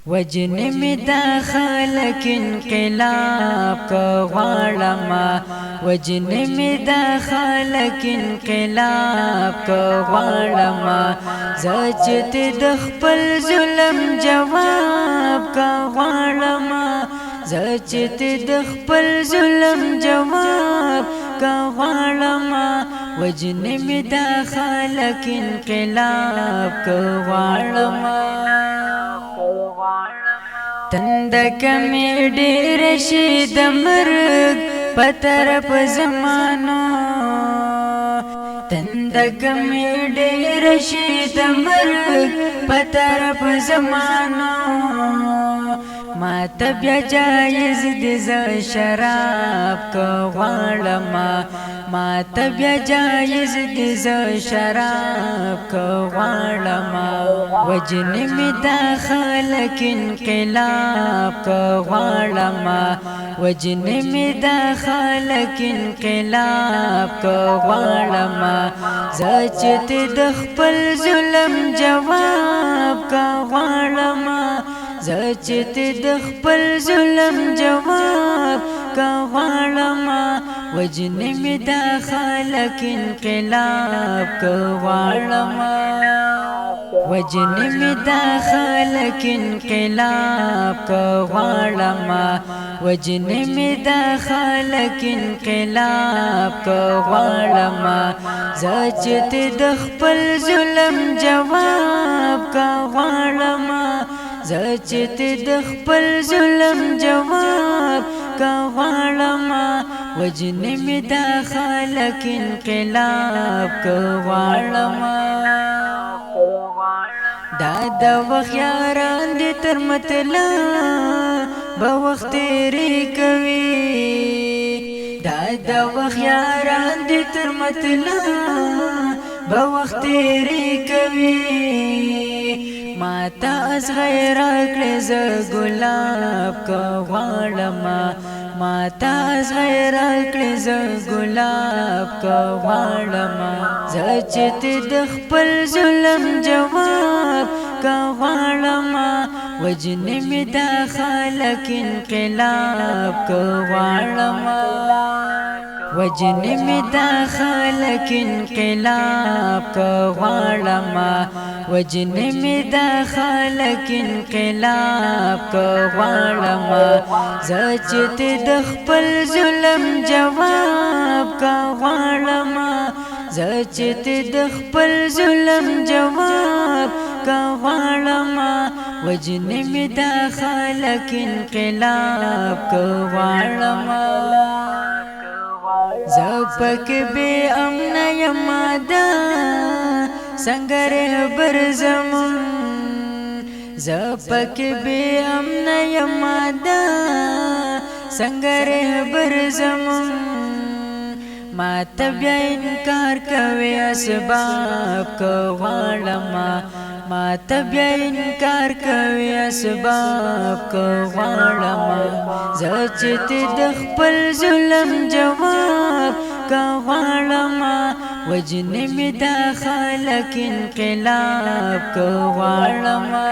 وجن می دا خلق انقلاب کو غواړما وجن می دا خلق انقلاب کو غواړما زچت د خپل ظلم جواب کو غواړما زچت د خپل ظلم جواب کو غواړما وجن می دا خلق انقلاب کو غواړما تندک می ډیر شي د مرګ پتر په زمانو تندک می ډیر شي د مرګ پتر په زمانو ما ته بیا جایز دي ز شراب کو غواړما ما ته بیا جایز دي ز شراب کو غواړما وجن می دا خلق انقلاب کو غواړما وجن می دا خلق انقلاب کو غواړما زچت د خپل ظلم جواب کو غواړما زچت د خپل ظلم جواب کو غواړما وجن می دا خلق انقلاب کو غواړما وجن می دا خلق انقلاب کو غواړما وجن می دا خلق انقلاب کو غواړما زچت د خپل ظلم جواب کو غواړما زچت د خپل ظلم جواب کو غواړما وجن می دا خلق انقلاب کو غواړما دا د وخت یاران دي تر متلا به وخت تیری کوي دا د وخت یاران دي تر متلا به وخت تیری کوي ما تا از غیر کړه ز ګلاب کو غواړما ما تا از غیر کړه ز ګلاب کو غواړما زچت د خپل ظلم جواب کو غواړما وجن می دا خلق انقلاب کو غواړما وجن می دا خلق انقلاب کو غواړما وجن می دا خلق انقلاب کو غواړما زچت د خپل ظلم جواب کو غواړما زچت د خپل ظلم جواب کو غواړما وجن می دا خلق انقلاب کو غواړما زپک بی امن یمادا سنگر برزمون زپک بی امن یمادا سنگر برزمون ما ته بیا انکار کوي اسباب کو غواړما ما ته بیا انکار کوي اسباب کو غواړما زچت د خپل ظلم جواب کو غواړما وجن می دا خلق انقلاب کو غواړما